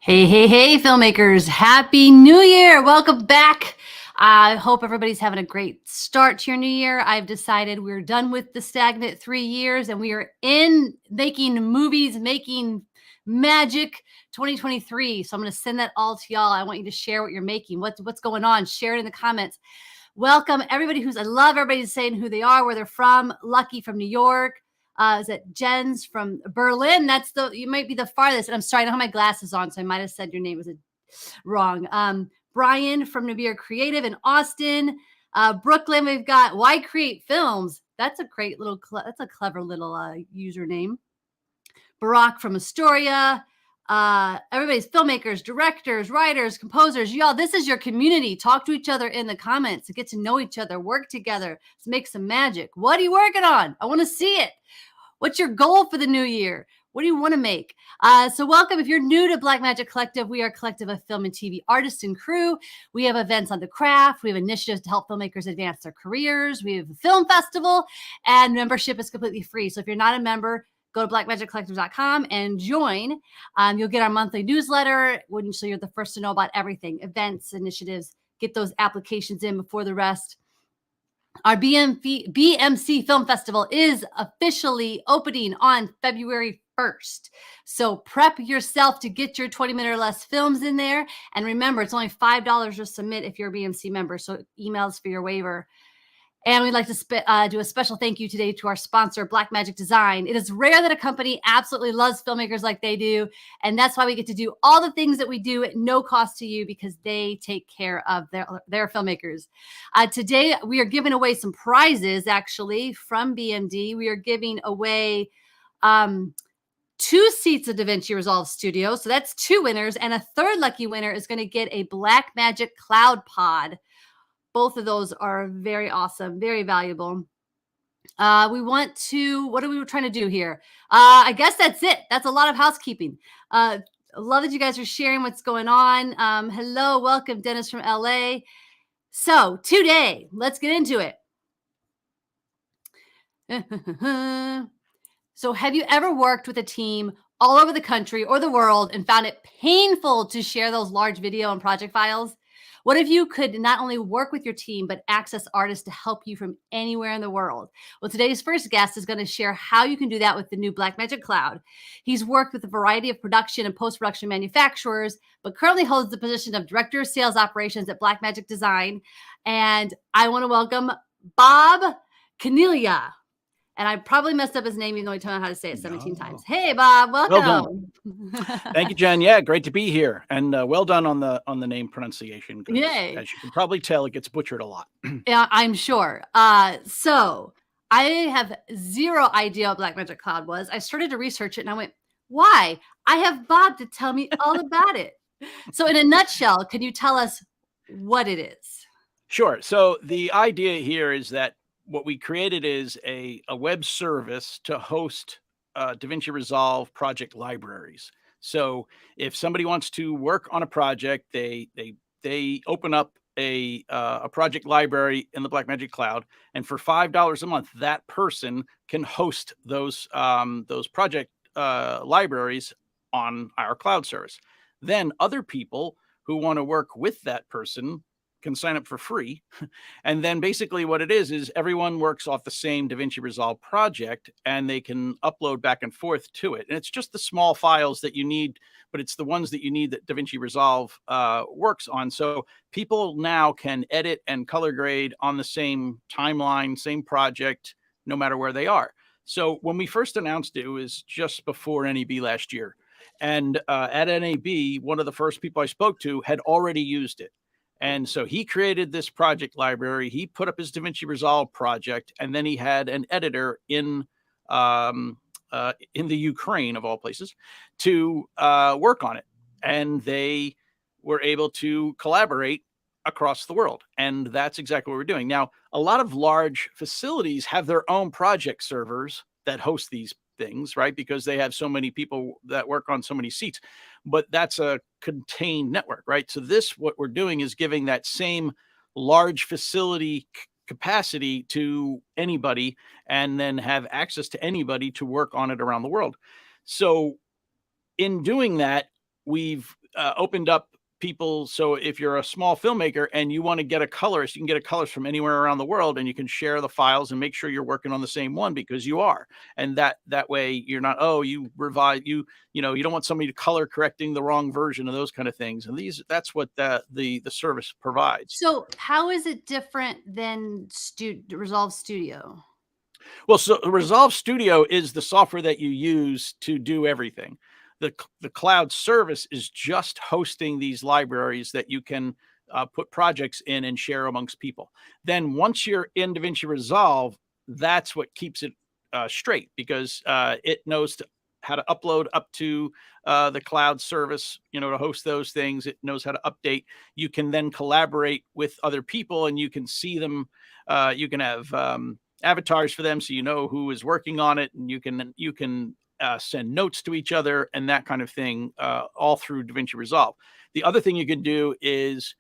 Hey, hey, hey, filmmakers. Happy New Year. Welcome back. I hope everybody's having a great start to your new year. I've decided we're done with the stagnant 3 years and we are in making movies, making magic 2023. So I'm going to send that all to y'all. I want you to share what you're making, what's going on. Share it in the comments. Welcome everybody I love everybody saying who they are, where they're from. Lucky from New York. Is it Jen's from Berlin? You might be the farthest. And I'm sorry, I don't have my glasses on, so I might have said your name was wrong. Brian from Nabir Creative in Austin. Brooklyn, we've got Why Create Films. That's a great little, that's a clever little username. Barack from Astoria. Everybody's filmmakers, directors, writers, composers. Y'all, this is your community. Talk to each other in the comments to get to know each other, work together. Let's make some magic. What are you working on? I want to see it. What's your goal for the new year? What do you want to make? So welcome. If you're new to Blackmagic Collective, we are a collective of film and TV artists and crew. We have events on the craft. We have initiatives to help filmmakers advance their careers. We have a film festival, and membership is completely free. So if you're not a member, go to blackmagiccollective.com and join. You'll get our monthly newsletter, so you're the first to know about everything, events, initiatives. Get those applications in before the rest. Our BMC Film Festival is officially opening on February 1st. So prep yourself to get your 20-minute or less films in there. And remember, it's only $5 to submit if you're a BMC member. So emails for your waiver. And we'd like to do a special thank you today to our sponsor, Blackmagic Design. It is rare that a company absolutely loves filmmakers like they do. And that's why we get to do all the things that we do at no cost to you, because they take care of their filmmakers. Today, we are giving away some prizes, actually, from BMD. We are giving away 2 seats of DaVinci Resolve Studio. So that's 2 winners. And a third lucky winner is going to get a Blackmagic Cloud Pod. Both of those are very awesome, very valuable. What are we trying to do here? I guess that's it. That's a lot of housekeeping. I love that you guys are sharing what's going on. Hello, welcome, Dennis from LA. So today, let's get into it. So have you ever worked with a team all over the country or the world and found it painful to share those large video and project files? What if you could not only work with your team, but access artists to help you from anywhere in the world? Well, today's first guest is going to share how you can do that with the new Blackmagic Cloud. He's worked with a variety of production and post-production manufacturers, but currently holds the position of Director of Sales Operations at Blackmagic Design. And I want to welcome Bob Caniglia. And I probably messed up his name, even though I told him how to say it 17 times. Hey, Bob, welcome. Well done. Thank you, Jen. Yeah, great to be here, and well done on the name pronunciation. Yay! As you can probably tell, it gets butchered a lot. Yeah, I'm sure. So I have zero idea what Blackmagic Cloud was. I started to research it, and I went, "Why? I have Bob to tell me all about it." So, in a nutshell, can you tell us what it is? Sure. So the idea here is that what we created is a web service to host DaVinci Resolve project libraries. So if somebody wants to work on a project, they open up a project library in the Blackmagic Cloud, and for $5 a month, that person can host those project libraries on our cloud service. Then other people who want to work with that person can sign up for free. And then basically what it is everyone works off the same DaVinci Resolve project, and they can upload back and forth to it. And it's just the small files that you need, but it's the ones that you need that DaVinci Resolve works on. So people now can edit and color grade on the same timeline, same project, no matter where they are. So when we first announced it, it was just before NAB last year. And at NAB, one of the first people I spoke to had already used it. And so he created this project library. He put up his DaVinci Resolve project, and then he had an editor in the Ukraine, of all places, to work on it. And they were able to collaborate across the world. And that's exactly what we're doing. Now, a lot of large facilities have their own project servers that host these things, right? Because they have so many people that work on so many seats, but that's a contained network, right? So what we're doing is giving that same large facility capacity to anybody, and then have access to anybody to work on it around the world. So in doing that, we've opened up people. So if you're a small filmmaker and you want to get a colorist, you can get a colorist from anywhere around the world, and you can share the files and make sure you're working on the same one, because you are. And that way you're not, oh, you revise, you don't want somebody to color correcting the wrong version of those kind of things. And that's what the service provides. So how is it different than Resolve Studio? Well, so Resolve Studio is the software that you use to do everything. The cloud service is just hosting these libraries that you can put projects in and share amongst people. Then once you're in DaVinci Resolve, that's what keeps it straight, because it knows how to upload up to the cloud service, to host those things. It knows how to update. You can then collaborate with other people, and you can see them. You can have avatars for them, so you know who is working on it, and you can send notes to each other and that kind of thing, all through DaVinci Resolve. The other thing you can do is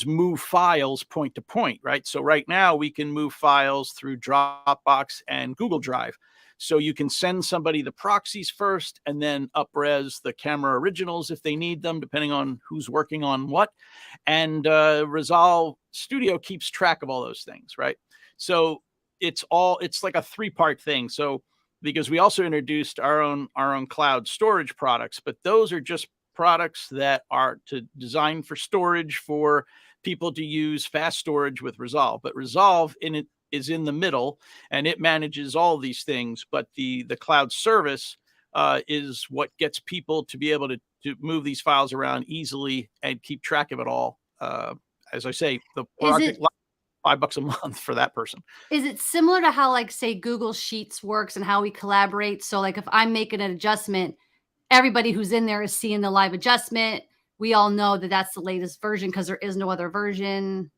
move files point to point, right? So right now we can move files through Dropbox and Google Drive. So you can send somebody the proxies first, and then up-res the camera originals if they need them, depending on who's working on what. And Resolve Studio keeps track of all those things, right? So it's like a three-part thing. So because we also introduced our own cloud storage products, but those are just products that are designed for storage, for people to use fast storage with Resolve. But Resolve is in the middle, and it manages all of these things. But the cloud service is what gets people to be able to move these files around easily and keep track of it all. As I say, the project $5 a month for that person. Is it similar to how, like, say, Google Sheets works and how we collaborate? So, like, if I'm making an adjustment, everybody who's in there is seeing the live adjustment. We all know that that's the latest version because there is no other version.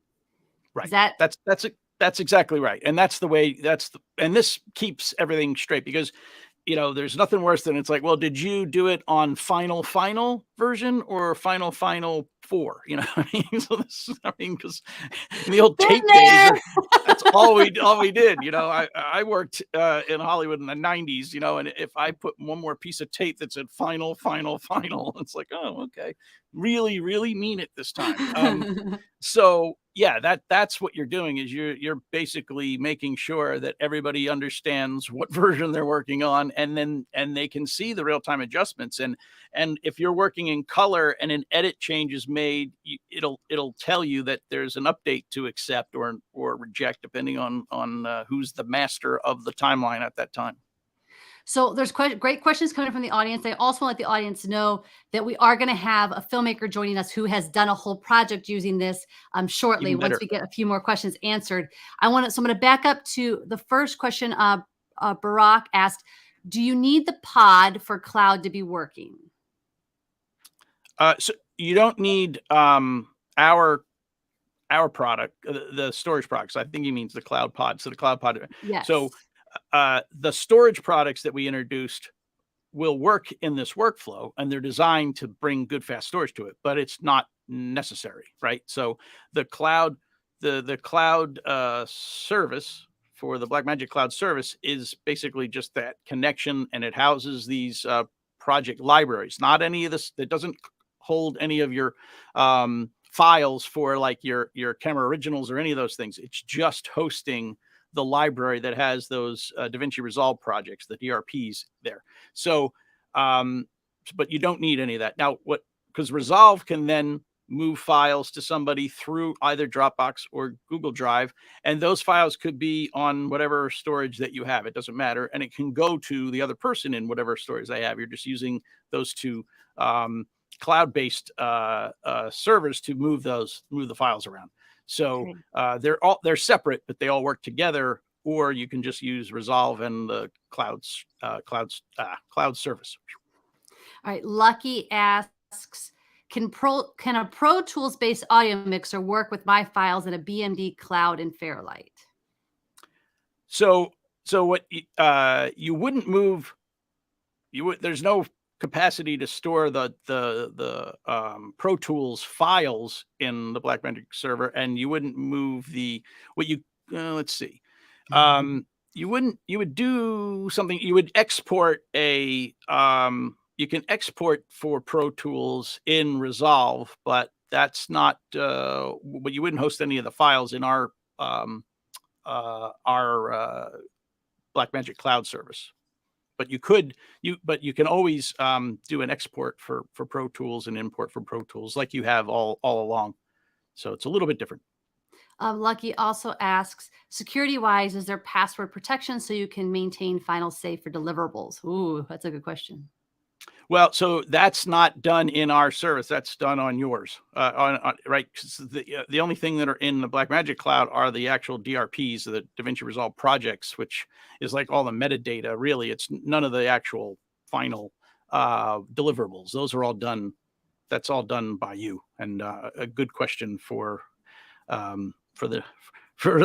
Right. Is that that's exactly right. And that's the way. And this keeps everything straight, because there's nothing worse than, it's like, well, did you do it on final version or final 4? What I mean? So because in the old tape days, that's all we did. I worked in Hollywood in the 90s, and if I put one more piece of tape that said final, it's like, oh, okay, really, really mean it this time. So yeah, that's what you're doing, is you're basically making sure that everybody understands what version they're working on, and they can see the real-time adjustments. And if you're working in color and an edit change is made, it'll tell you that there's an update to accept or reject, depending on who's the master of the timeline at that time. So there's great questions coming from the audience. I also want to let the audience know that we are going to have a filmmaker joining us who has done a whole project using this shortly, once we get a few more questions answered. So I'm going to back up to the first question. Barack asked, do you need the pod for cloud to be working? So you don't need our product, the storage products. I think he means the Cloud Pod. So the Cloud Pod. Yes. So the storage products that we introduced will work in this workflow, and they're designed to bring good fast storage to it, but it's not necessary, right? So the cloud, the cloud service for the Blackmagic Cloud service is basically just that connection, and it houses these project libraries. Not any of this. It doesn't hold any of your files for like your camera originals or any of those things. It's just hosting the library that has those DaVinci Resolve projects, the DRPs there. So, but you don't need any of that. Now, because Resolve can then move files to somebody through either Dropbox or Google Drive, and those files could be on whatever storage that you have. It doesn't matter. And it can go to the other person in whatever storage they have. You're just using those two cloud-based servers to move the files around. So they're separate, but they all work together. Or you can just use Resolve and the cloud service. All right. Lucky asks, can a Pro Tools based audio mixer work with my files in a BMD cloud in Fairlight? So what you wouldn't move? There's no capacity to store the Pro Tools files in the Blackmagic server, and you wouldn't move let's see. You would do something. You would export a export for Pro Tools in Resolve, but that's not. But you wouldn't host any of the files in our Blackmagic Cloud service. But you can always do an export for Pro Tools and import for Pro Tools like you have all along. So it's a little bit different. Lucky also asks, security-wise, is there password protection so you can maintain final save for deliverables? Ooh, that's a good question. Well, so that's not done in our service. That's done on yours, right? 'Cause the only thing that are in the Blackmagic Cloud are the actual DRPs, the DaVinci Resolve projects, which is like all the metadata. Really, it's none of the actual final deliverables. Those are all done. That's all done by you. And a good question for the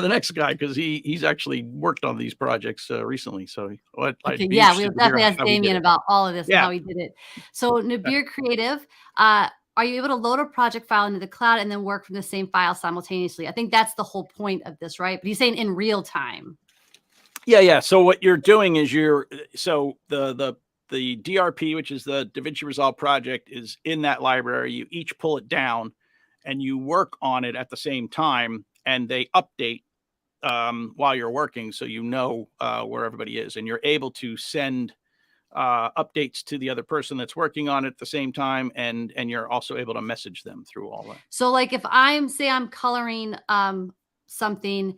next guy, because he's actually worked on these projects recently. So okay, yeah, we'll definitely ask Damien about all of this and how he did it. So Nabir Creative, are you able to load a project file into the cloud and then work from the same file simultaneously? I think that's the whole point of this, right? But he's saying in real time. Yeah. So what you're doing is the DRP, which is the DaVinci Resolve project, is in that library. You each pull it down and you work on it at the same time, and they update while you're working, so you know where everybody is, and you're able to send updates to the other person that's working on it at the same time, and you're also able to message them through all that. So like if I'm coloring something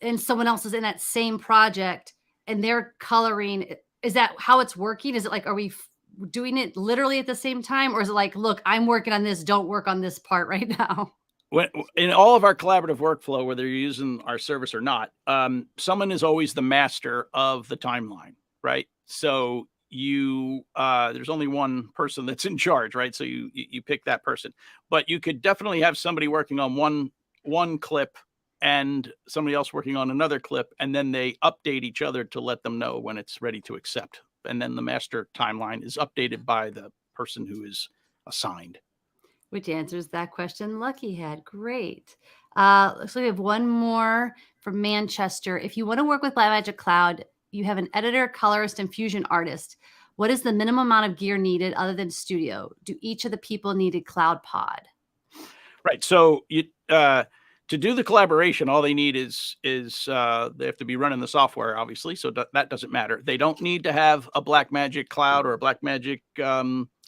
and someone else is in that same project and they're coloring, is that how it's working? Is it like, are we doing it literally at the same time? Or is it like, look, I'm working on this, don't work on this part right now? In all of our collaborative workflow, whether you're using our service or not, someone is always the master of the timeline, right? So there's only one person that's in charge, right? So you pick that person, but you could definitely have somebody working on one clip and somebody else working on another clip, and then they update each other to let them know when it's ready to accept. And then the master timeline is updated by the person who is assigned. Which answers that question Lucky had. Great. Looks like we have one more from Manchester. If you want to work with Blackmagic Cloud, you have an editor, colorist, and fusion artist. What is the minimum amount of gear needed other than Studio? Do each of the people need a Cloud Pod? Right. So to do the collaboration, all they need is they have to be running the software, obviously. So that doesn't matter. They don't need to have a Blackmagic Cloud or a Blackmagic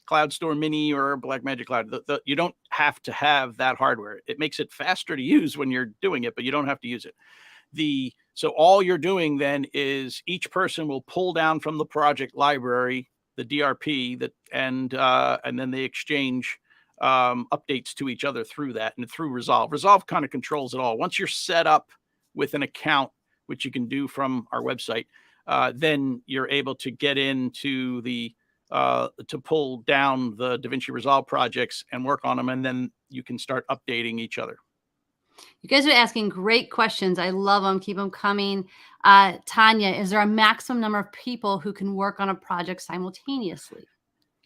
Cloud Store Mini or Blackmagic Cloud. You don't have to have that hardware. It makes it faster to use when you're doing it, but you don't have to use it. So all you're doing then is each person will pull down from the project library the DRP and then they exchange updates to each other through that and through Resolve. Resolve kind of controls it all. Once you're set up with an account, which you can do from our website, then you're able to get into to pull down the DaVinci Resolve projects and work on them, and then you can start updating each other. You guys are asking great questions. I love them. Keep them coming. Tanya, is there a maximum number of people who can work on a project simultaneously?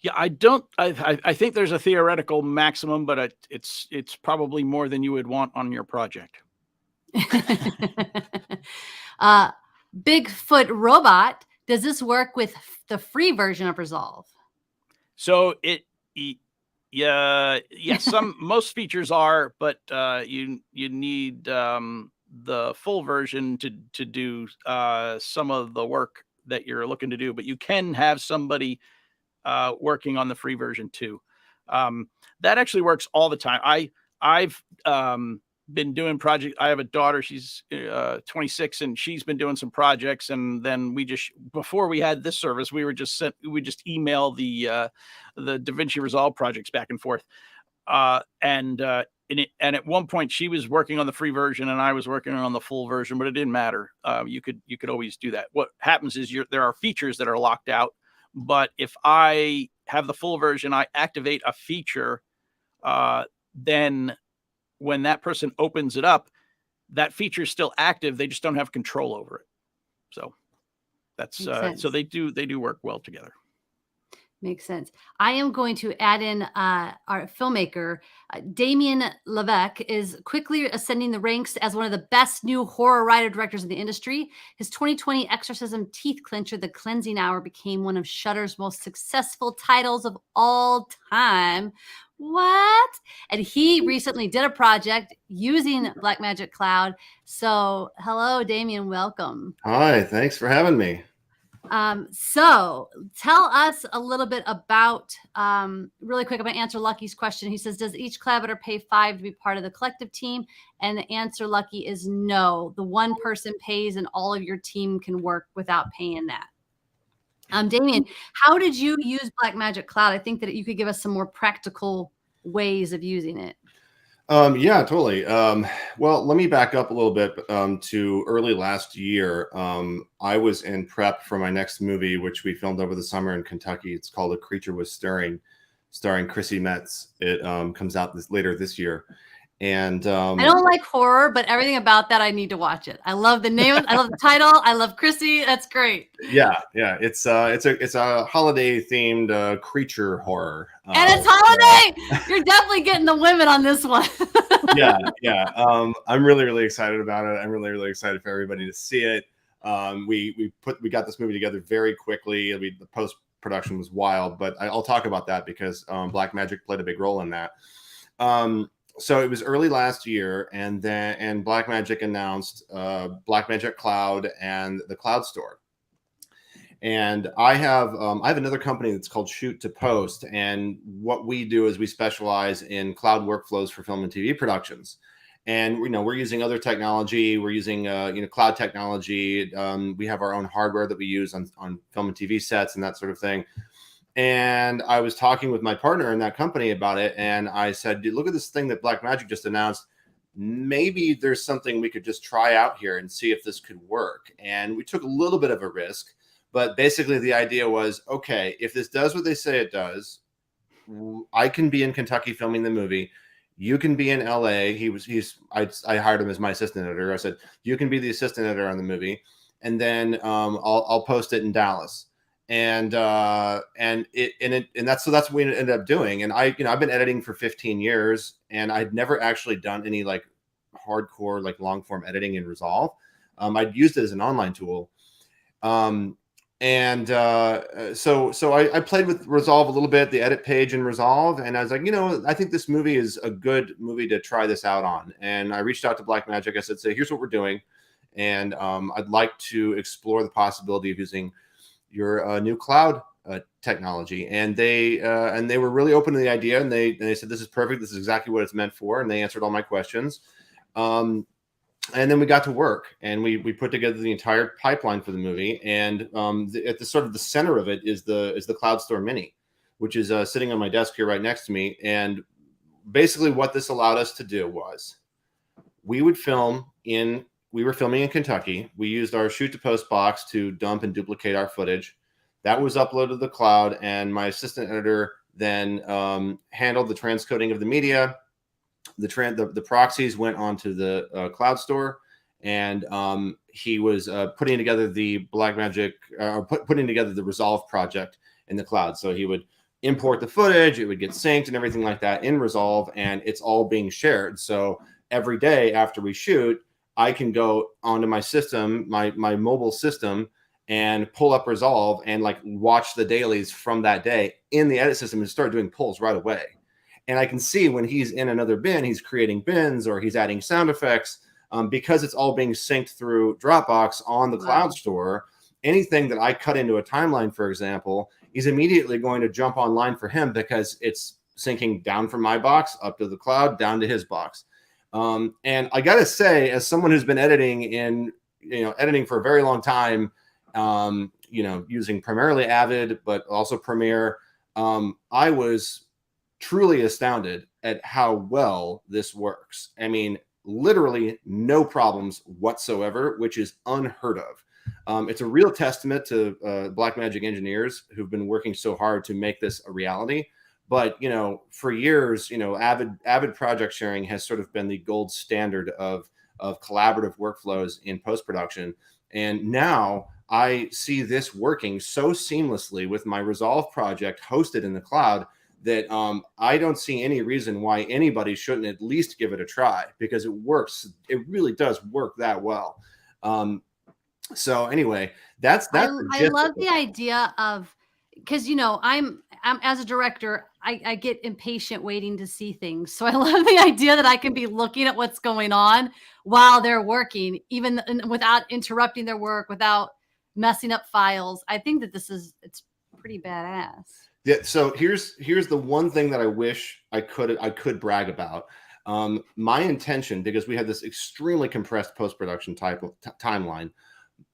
Yeah, I think there's a theoretical maximum, but it's probably more than you would want on your project. Bigfoot Robot, does this work with the free version of Resolve? So most features are, but you need the full version to do some of the work that you're looking to do. But you can have somebody working on the free version too. That actually works all the time. I've been doing projects. I have a daughter, she's 26, and she's been doing some projects. And then before we had this service, we just email the DaVinci Resolve projects back and forth. And at one point she was working on the free version and I was working on the full version, but it didn't matter. You could always do that. What happens is there are features that are locked out, but if I have the full version, I activate a feature, then when that person opens it up, that feature is still active. They just don't have control over it. So that's so they do work well together. Makes sense. I am going to add in our filmmaker, Damien LeVeck, is quickly ascending the ranks as one of the best new horror writer directors in the industry. His 2020 Exorcism Teeth Clincher, The Cleansing Hour, became one of Shudder's most successful titles of all time. What? And he recently did a project using Blackmagic Cloud. So, hello, Damien. Welcome. Hi, thanks for having me. So tell us a little bit about, really quick, I'm going to answer Lucky's question. He says, does each collaborator pay $5 to be part of the collective team? And the answer, Lucky, is no. The one person pays and all of your team can work without paying that. Damien, how did you use Blackmagic Cloud? I think that you could give us some more practical ways of using it. Yeah, totally. Well, let me back up a little bit to early last year. I was in prep for my next movie, which we filmed over the summer in Kentucky. It's called A Creature Was Stirring, starring Chrissy Metz. It comes out later this year. And I don't like horror, but everything about that, I need to watch it. I love the name. I love the title. I love Chrissy. That's great. Yeah. It's a holiday themed creature horror. And it's holiday. You're definitely getting the women on this one. Yeah. I'm really excited about it. I'm really excited for everybody to see it. We got this movie together very quickly. The post production was wild, but I'll talk about that because Blackmagic played a big role in that. So it was early last year, and Blackmagic announced Blackmagic Cloud and the Cloud Store. And I have another company that's called Shoot to Post, and what we do is we specialize in cloud workflows for film and TV productions. And we're using other technology. We're using cloud technology. We have our own hardware that we use on film and TV sets and that sort of thing. And I was talking with my partner in that company about it, and I said, "Look at this thing that Blackmagic just announced. Maybe there's something we could just try out here and see if this could work." And we took a little bit of a risk, but basically the idea was, okay, if this does what they say it does, I can be in Kentucky filming the movie. You can be in LA. I hired him as my assistant editor. I said, you can be the assistant editor on the movie, and then I'll post it in Dallas. And that's what we ended up doing. And I've been editing for 15 years, and I'd never actually done any like hardcore like long form editing in Resolve. I'd used it as an online tool. So I played with Resolve a little bit, the edit page in Resolve, and I was like, I think this movie is a good movie to try this out on. And I reached out to Blackmagic. I said, here's what we're doing, and I'd like to explore the possibility of using your new cloud technology. And they were really open to the idea, and they said, this is perfect. This is exactly what it's meant for. And they answered all my questions. And then we got to work, and we put together the entire pipeline for the movie. And at the sort of the center of it is the Cloud Store Mini, which is sitting on my desk here right next to me. And basically what this allowed us to do was we were filming in Kentucky. We used our Shoot to Post box to dump and duplicate our footage. That was uploaded to the cloud, and my assistant editor then handled the transcoding of the media. The proxies went onto the Cloud Store, and he was putting together the Blackmagic, putting together the Resolve project in the cloud. So he would import the footage, it would get synced and everything like that in Resolve, and it's all being shared. So every day after we shoot, I can go onto my system, my mobile system, and pull up Resolve and like watch the dailies from that day in the edit system and start doing pulls right away. And I can see when he's in another bin, he's creating bins or he's adding sound effects because it's all being synced through Dropbox on the Cloud Store. Anything that I cut into a timeline, for example, is immediately going to jump online for him because it's syncing down from my box up to the cloud, down to his box. And I got to say, as someone who's been editing for a very long time, using primarily Avid, but also Premiere, I was truly astounded at how well this works. I mean, literally no problems whatsoever, which is unheard of. It's a real testament to Blackmagic engineers who've been working so hard to make this a reality. But, for years, Avid project sharing has sort of been the gold standard of collaborative workflows in post-production. And now I see this working so seamlessly with my Resolve project hosted in the cloud that I don't see any reason why anybody shouldn't at least give it a try, because it works. It really does work that well. So anyway, that's I the gist love of the it. idea of, because you know, I'm as a director, I get impatient waiting to see things. So I love the idea that I can be looking at what's going on while they're working, even without interrupting their work, without messing up files. I think that it's pretty badass. Yeah. So here's the one thing that I wish I could brag about. My intention, because we had this extremely compressed post-production type of timeline.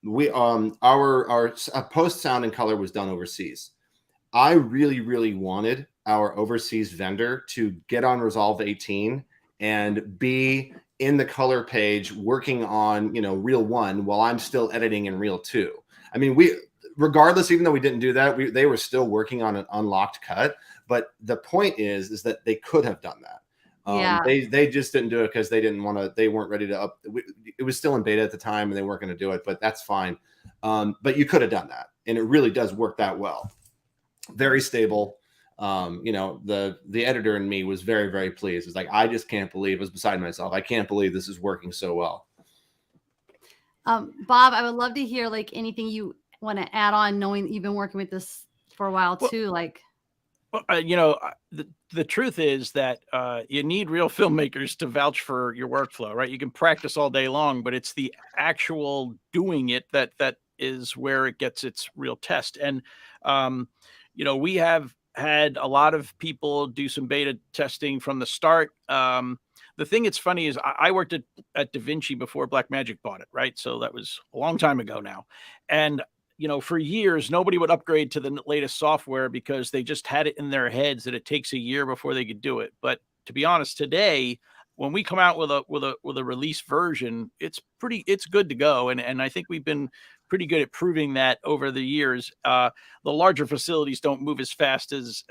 We our post sound and color was done overseas. I really wanted our overseas vendor to get on Resolve 18 and be in the color page working on, you know, Reel 1 while I'm still editing in Reel 2. I mean, regardless, even though we didn't do that, they were still working on an unlocked cut. But the point is that they could have done that. Yeah. They just didn't do it because they didn't want to. They weren't ready to up. It was still in beta at the time, and they weren't going to do it. But that's fine. But you could have done that, and it really does work that well. Very stable. You know, the editor and me was very pleased. It's like, I just can't believe, it was beside myself. I can't believe this is working so well. Bob, I would love to hear like anything you want to add on, knowing that you've been working with this for a while too. Like, you know, the truth is that you need real filmmakers to vouch for your workflow, right? You can practice all day long, but it's the actual doing it that is where it gets its real test. And you know, we have had a lot of people do some beta testing from the start. The thing that's funny is I worked at DaVinci before Blackmagic bought it, right? So that was a long time ago now. And you know, for years, nobody would upgrade to the latest software because they just had it in their heads that it takes a year before they could do it. But to be honest, today, when we come out with a release version, it's good to go. And I think we've been pretty good at proving that over the years. The larger facilities don't move as fast as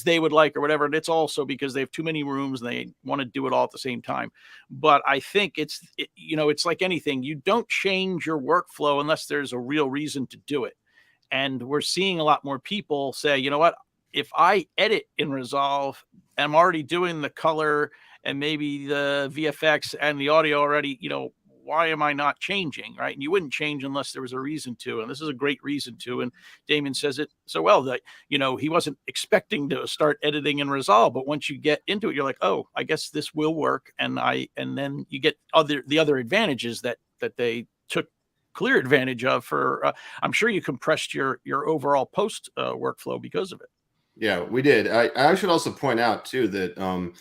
they would like or whatever. And it's also because they have too many rooms and they want to do it all at the same time. But I think you know, it's like anything. You don't change your workflow unless there's a real reason to do it. And we're seeing a lot more people say, you know what, if I edit in Resolve, I'm already doing the color and maybe the VFX and the audio already, you know, why am I not changing, right? And you wouldn't change unless there was a reason to, and this is a great reason to. And Damien says it so well that, you know, he wasn't expecting to start editing in Resolve, but once you get into it, you're like, oh, I guess this will work. And then you get the other advantages that they took clear advantage of for, I'm sure you compressed your overall post workflow because of it. Yeah, we did. I should also point out too that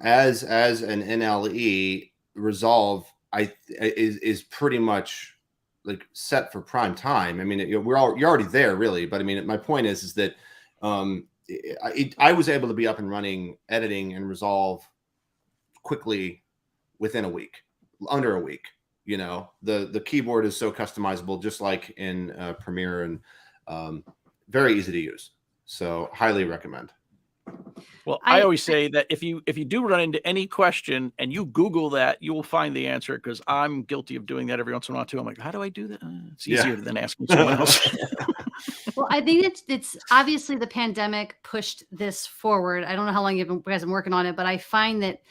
as an NLE, Resolve is pretty much like set for prime time. I mean, you're already there really, but I mean, my point is that I was able to be up and running editing and Resolve quickly within a week, under a week. You know, the keyboard is so customizable, just like in Premiere, and very easy to use. So highly recommend. Well, I always say that if you do run into any question and you Google that, you will find the answer, because I'm guilty of doing that every once in a while too. I'm like, how do I do that? It's easier than asking someone else. Well, I think it's obviously the pandemic pushed this forward. I don't know how long you guys been working on it, but I find that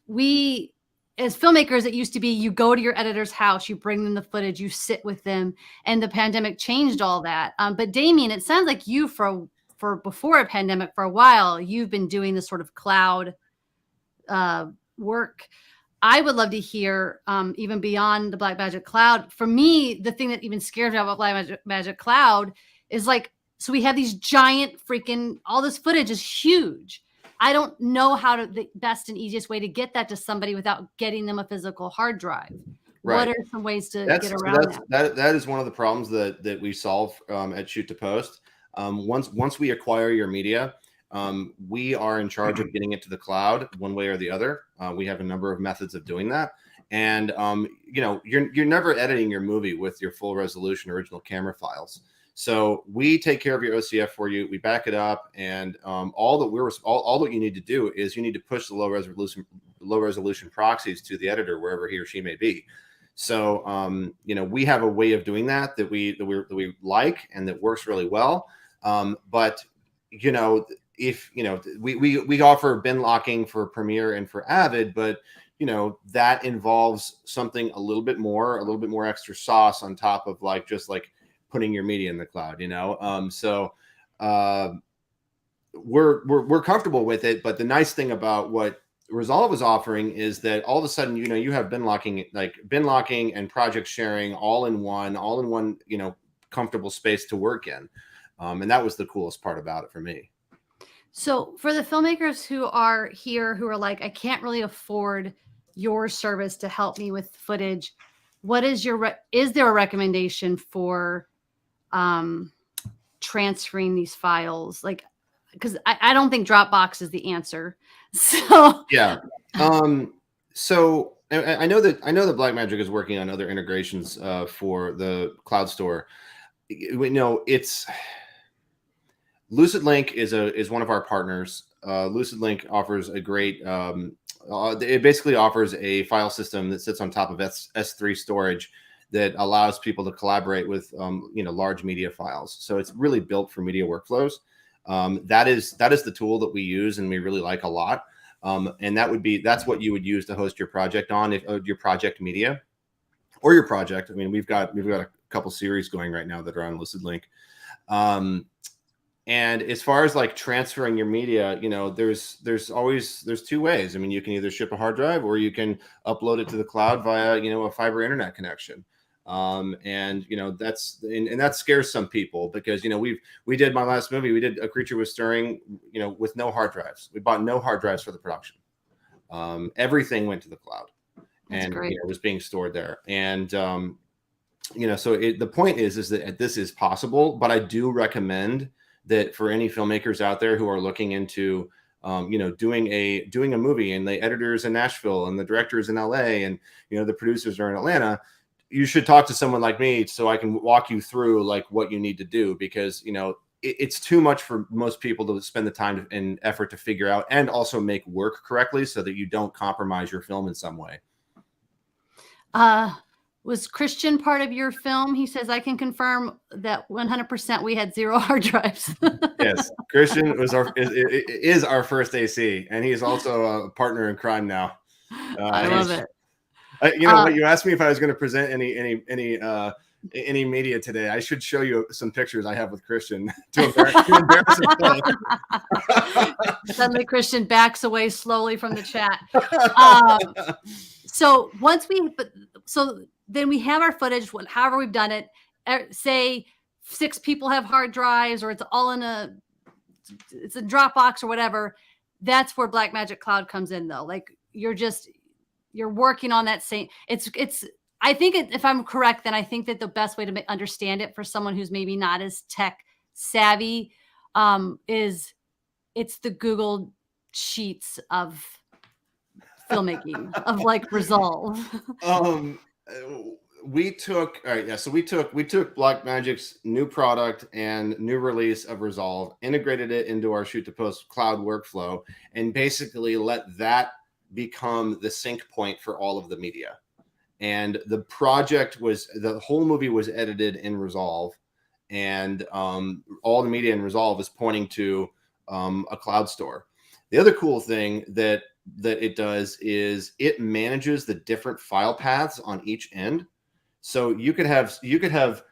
we as filmmakers, it used to be you go to your editor's house, you bring them the footage, you sit with them, and the pandemic changed all that. But Damien, it sounds like you for before a pandemic, for a while, you've been doing this sort of cloud work. I would love to hear, even beyond the Blackmagic Cloud. For me, the thing that even scares me about Blackmagic Cloud is like, so we have these giant freaking, all this footage is huge. I don't know the best and easiest way to get that to somebody without getting them a physical hard drive. Right. What are some ways to get around that? That is one of the problems that we solve at Shoot to Post. Once we acquire your media, we are in charge of getting it to the cloud one way or the other. We have a number of methods of doing that. And you know, you're never editing your movie with your full resolution original camera files. So we take care of your OCF for you. We back it up, and all that you need to do is you need to push the low resolution proxies to the editor wherever he or she may be. So, we have a way of doing that we like and that works really well. But if we offer bin locking for Premiere and for Avid, but that involves something a little bit more extra sauce on top of just putting your media in the cloud. So we're comfortable with it. But the nice thing about what Resolve is offering is that all of a sudden, you have bin locking and project sharing all in one, comfortable space to work in. And that was the coolest part about it for me. So for the filmmakers who are here, who are like, I can't really afford your service to help me with footage, what is is there a recommendation for transferring these files? Because I don't think Dropbox is the answer. So yeah. So I know that Blackmagic is working on other integrations for the cloud store. It's LucidLink is one of our partners. LucidLink offers a great. It basically offers a file system that sits on top of S3 storage that allows people to collaborate with large media files. So it's really built for media workflows. That is the tool that we use and we really like a lot. And that's what you would use to host your project on, if your project media or your project. I mean, we've got a couple series going right now that are on LucidLink. And as far as transferring your media, there's two ways. I mean, you can either ship a hard drive or you can upload it to the cloud via, a fiber internet connection. And that scares some people because, we did my last movie. We did A Creature Was Stirring, with no hard drives. We bought no hard drives for the production. Everything went to the cloud. That's and great. it was being stored there. And, so the point is that this is possible, but I do recommend that for any filmmakers out there who are looking into, doing a movie, and the editors in Nashville and the directors in LA and, the producers are in Atlanta, you should talk to someone like me so I can walk you through what you need to do, because, it's too much for most people to spend the time and effort to figure out and also make work correctly so that you don't compromise your film in some way. Was Christian part of your film? He says, I can confirm that 100% we had 0 hard drives. Yes, Christian is our first AC, and he's also a partner in crime now. I love it. What you asked me if I was going to present any media today. I should show you some pictures I have with Christian to embarrass him. Suddenly Christian backs away slowly from the chat. So then we have our footage, however we've done it. Say 6 people have hard drives, or it's all it's a Dropbox or whatever. That's where Blackmagic Cloud comes in, though. You're working on that same. I think if I'm correct, then I think that the best way to understand it for someone who's maybe not as tech savvy is it's the Google Sheets of filmmaking of Resolve. We took Blackmagic's new product and new release of Resolve, integrated it into our shoot to post cloud workflow, and basically let that become the sync point for all of the media. And the whole movie was edited in Resolve, and all the media in Resolve is pointing to a cloud store. The other cool thing that it does is it manages the different file paths on each end. So you could have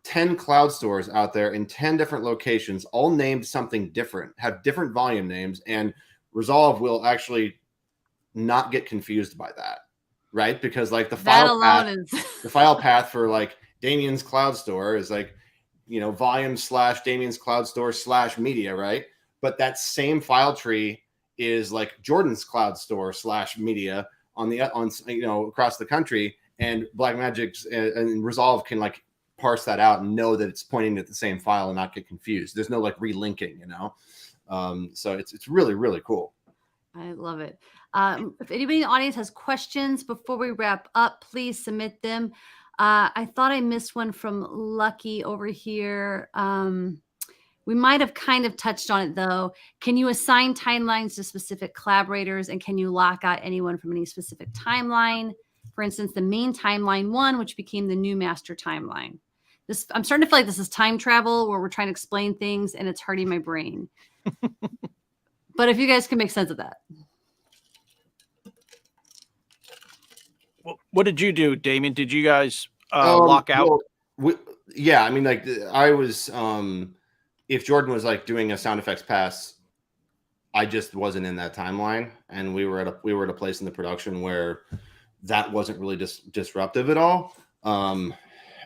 10 cloud stores out there in 10 different locations, all named something different, have different volume names, and Resolve will actually not get confused by that, right? Because the file path for Damien's cloud store is volume / Damien's cloud store / media, right? But that same file tree is Jordan's cloud store / media on across the country, and Blackmagic and Resolve can parse that out and know that it's pointing at the same file and not get confused. There's no relinking, so it's really, really cool. I love it. If anybody in the audience has questions before we wrap up, please submit them. I thought I missed one from Lucky over here. We might have kind of touched on it, though. Can you assign timelines to specific collaborators, and can you lock out anyone from any specific timeline? For instance, the main timeline 1, which became the new master timeline. I'm starting to feel like this is time travel where we're trying to explain things and it's hurting my brain. But if you guys can make sense of that. Well, what did you do, Damien? Did you guys lock out? Well, yeah, I mean, like I was, if Jordan was like doing a sound effects pass, I just wasn't in that timeline, and we were at a place in the production where that wasn't really disruptive at all. And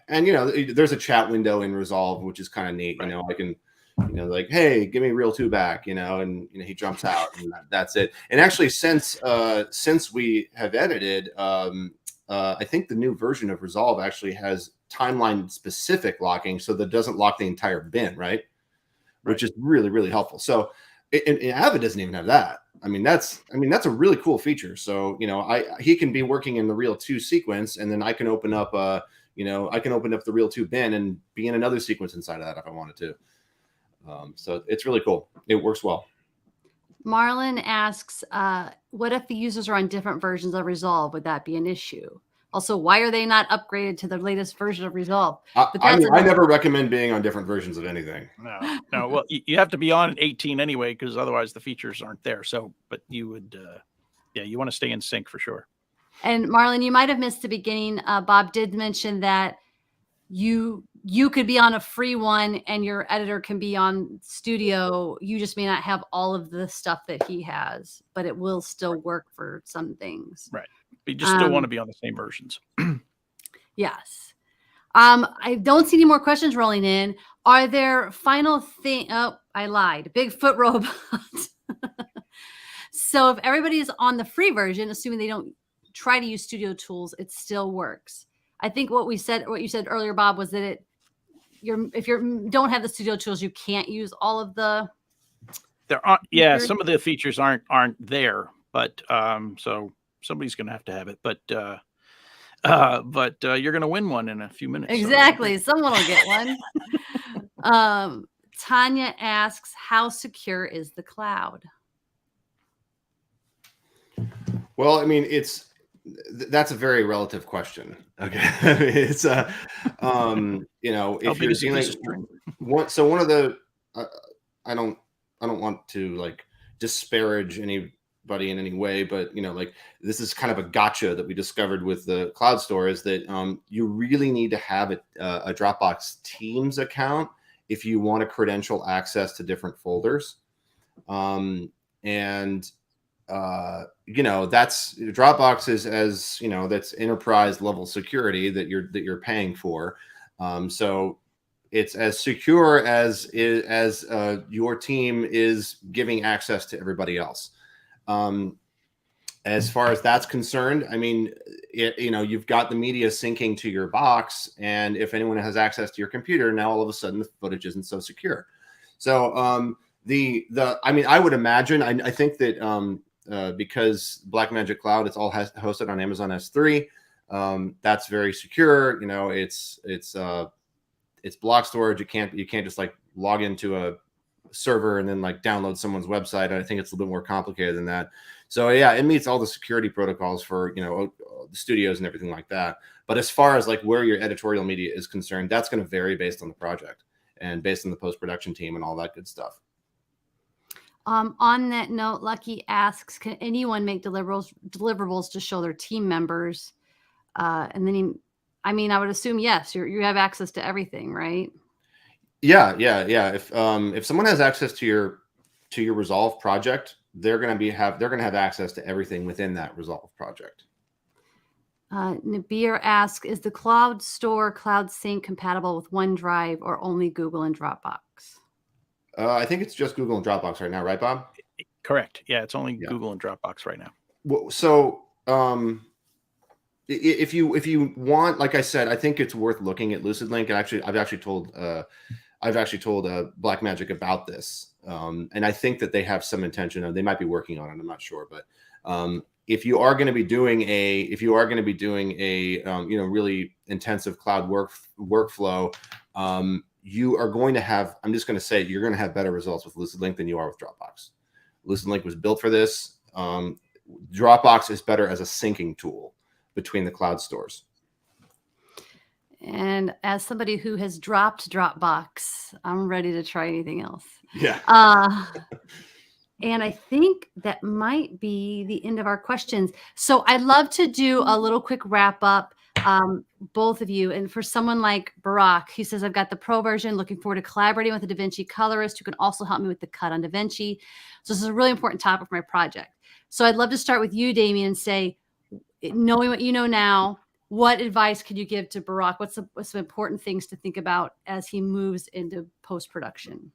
there's a chat window in Resolve, which is kind of neat. Right. I can, like, hey, give me Reel 2 back, and he jumps out, and that's it. And actually, since we have edited, I think the new version of Resolve actually has timeline specific locking, so that doesn't lock the entire bin, right? Which is really, really helpful. So, and Avid doesn't even have that. I mean, that's a really cool feature. So, he can be working in the Reel 2 sequence, and then I can open up I can open up the Reel 2 bin and be in another sequence inside of that if I wanted to. So it's really cool. It works well. Marlon asks, what if the users are on different versions of Resolve? Would that be an issue? Also, why are they not upgraded to the latest version of Resolve? I never recommend being on different versions of anything. No. Well, you have to be on 18 anyway, because otherwise the features aren't there. So, but you would, you want to stay in sync for sure. And Marlon, you might have missed the beginning. Bob did mention that you could be on a free one and your editor can be on Studio. You just may not have all of the stuff that he has, but it will still work for some things. Right. But you just still want to be on the same versions. Yes. I don't see any more questions rolling in. Are there final thing? Oh, I lied. Bigfoot robot. So if everybody is on the free version, assuming they don't try to use Studio tools, it still works. I think what you said earlier, Bob, was that if you don't have the Studio tools, you can't use all of the. There aren't. Yeah, some of the features aren't there, but so somebody's going to have it. But you're going to win one in a few minutes. Exactly, so. Someone will get one. Tanya asks, "How secure is the cloud?" Well, I mean, that's a very relative question. Okay, it's if you're dealing one of the I don't want to like disparage anybody in any way, but like this is kind of a gotcha that we discovered with the cloud store is that you really need to have a Dropbox Teams account if you want to credential access to different folders, that's Dropbox is that's enterprise level security that you're paying for. So it's as secure as your team is giving access to everybody else. As far as that's concerned, I mean, you've got the media syncing to your box, and if anyone has access to your computer, now all of a sudden the footage isn't so secure. So I would imagine, I think that because Blackmagic Cloud, it's all hosted on Amazon S3. That's very secure. It's block storage. You can't just like log into a server and then like download someone's website. I think it's a little bit more complicated than that. So yeah, it meets all the security protocols for the studios and everything like that. But as far as like where your editorial media is concerned, that's going to vary based on the project and based on the post-production team and all that good stuff. On that note, Lucky asks, can anyone make deliverables to show their team members? And then I would assume yes. You have access to everything, right? Yeah. If someone has access to your Resolve project, they're going to have access to everything within that Resolve project. Nabir asks, is the Cloud Store Cloud Sync compatible with OneDrive or only Google and Dropbox? I think it's just Google and Dropbox right now, right, Bob? Correct. Yeah, it's only Google and Dropbox right now. Well, so if you want, like I said, I think it's worth looking at LucidLink. And I've actually told Blackmagic about this, and I think that they have some intention of, they might be working on it. I'm not sure, but if you are going to be doing a really intensive cloud workflow, you are going to have, I'm just going to say, you're going to have better results with LucidLink than you are with Dropbox. LucidLink was built for this. Dropbox is better as a syncing tool, between the cloud stores. And as somebody who has dropped Dropbox, I'm ready to try anything else. Yeah. And I think that might be the end of our questions. So I'd love to do a little quick wrap up, both of you. And for someone like Barack, he says, I've got the pro version, looking forward to collaborating with a DaVinci colorist who can also help me with the cut on DaVinci. So this is a really important topic for my project. So I'd love to start with you, Damien, and say, knowing what you know now, what advice could you give to Barack? What's some important things to think about as he moves into post-production?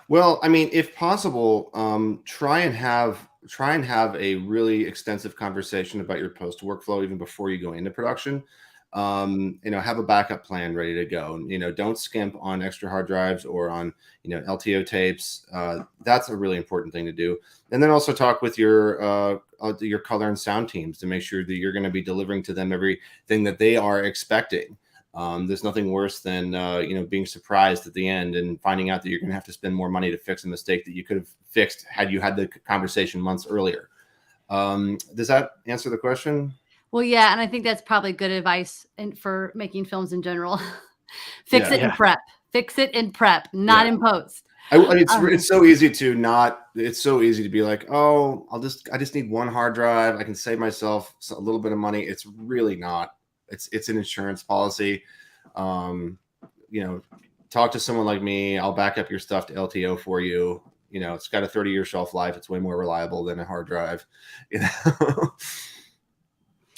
Well, I mean, if possible, try and have a really extensive conversation about your post workflow even before you go into production. Have a backup plan ready to go. Don't skimp on extra hard drives or on LTO tapes. That's a really important thing to do. And then also talk with your color and sound teams to make sure that you're going to be delivering to them everything that they are expecting. There's nothing worse than being surprised at the end and finding out that you're going to have to spend more money to fix a mistake that you could have fixed had you had the conversation months earlier. Does that answer the question? Well, yeah, and I think that's probably good advice for making films in general. Fix it in prep. Fix it in prep, not in post. It's so easy to be like, oh, I just need one hard drive. I can save myself a little bit of money. It's really not. It's an insurance policy. Talk to someone like me. I'll back up your stuff to LTO for you. It's got a 30-year shelf life. It's way more reliable than a hard drive. It's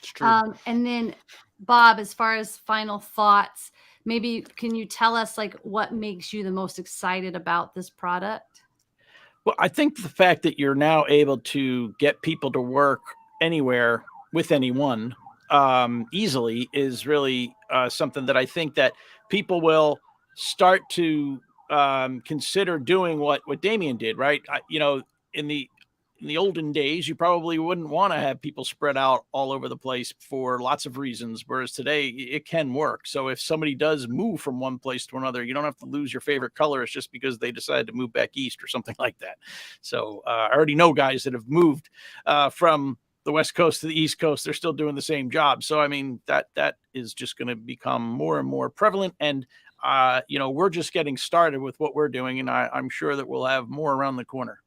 true. And then, Bob, as far as final thoughts, maybe can you tell us what makes you the most excited about this product? Well, I think the fact that you're now able to get people to work anywhere with anyone easily is really something that I think that people will start to consider doing what Damien did, right? In the olden days, you probably wouldn't want to have people spread out all over the place for lots of reasons, whereas today it can work. So if somebody does move from one place to another, you don't have to lose your favorite colorist just because they decided to move back east or something like that. So I already know guys that have moved from the West Coast to the East Coast. They're still doing the same job. So, I mean, that is just going to become more and more prevalent. And, we're just getting started with what we're doing. And I'm sure that we'll have more around the corner.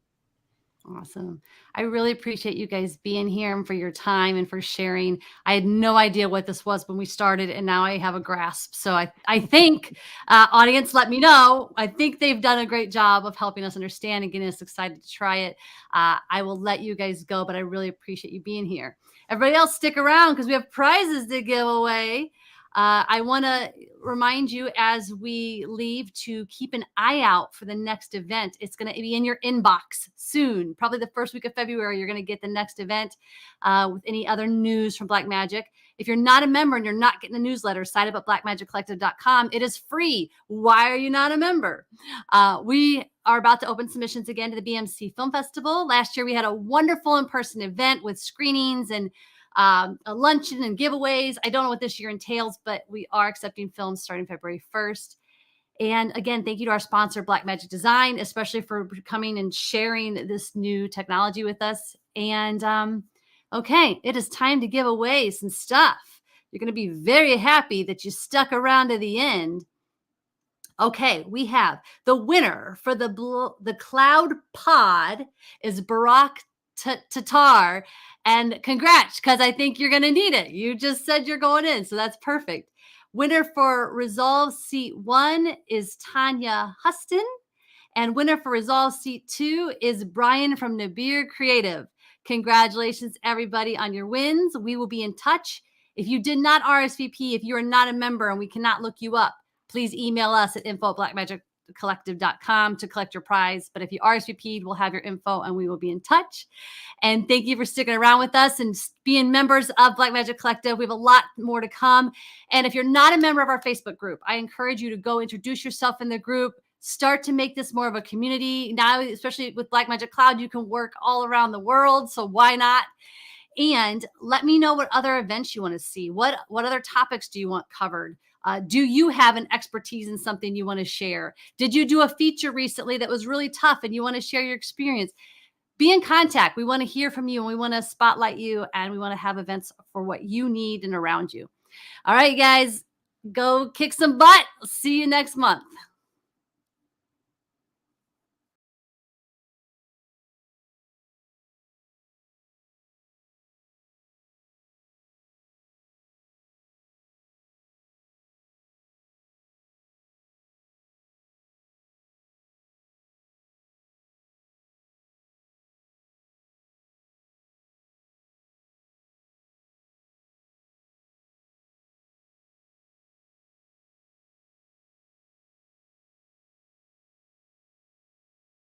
Awesome. I really appreciate you guys being here and for your time and for sharing. I had no idea what this was when we started, and now I have a grasp. So I think, audience, let me know. I think they've done a great job of helping us understand and getting us excited to try it. I will let you guys go, but I really appreciate you being here. Everybody else, stick around because we have prizes to give away. I want to remind you as we leave to keep an eye out for the next event. It's going to be in your inbox soon, probably the first week of February. You're going to get the next event with any other news from Blackmagic. If you're not a member and you're not getting the newsletter, sign up at blackmagiccollective.com. It is free. Why are you not a member? We are about to open submissions again to the BMC Film Festival. Last year, we had a wonderful in-person event with screenings and a luncheon and giveaways. I don't know what this year entails, but we are accepting films starting February 1st. And again, thank you to our sponsor, Blackmagic Design, especially for coming and sharing this new technology with us. And okay, it is time to give away some stuff. You're going to be very happy that you stuck around to the end. Okay, we have the winner for the Cloud Pod is Barack Tatar. And congrats, because I think you're going to need it. You just said you're going in, so that's perfect. Winner for Resolve Seat 1 is Tanya Huston. And winner for Resolve Seat 2 is Brian from Nabir Creative. Congratulations, everybody, on your wins. We will be in touch. If you did not RSVP, if you are not a member and we cannot look you up, please email us at info@blackmagiccollective.com to collect your prize. But if you RSVP'd, we'll have your info and we will be in touch. And thank you for sticking around with us and being members of Blackmagic Collective. We have a lot more to come. And if you're not a member of our Facebook group, I encourage you to go introduce yourself in the group. Start to make this more of a community. Now, especially with Blackmagic Cloud, you can work all around the world. So why not? And let me know what other events you want to see. What other topics do you want covered? Do you have an expertise in something you want to share? Did you do a feature recently that was really tough and you want to share your experience? be in contact. We want to hear from you, and we want to spotlight you, and we want to have events for what you need and around you. All right, guys, go kick some butt. See you next month.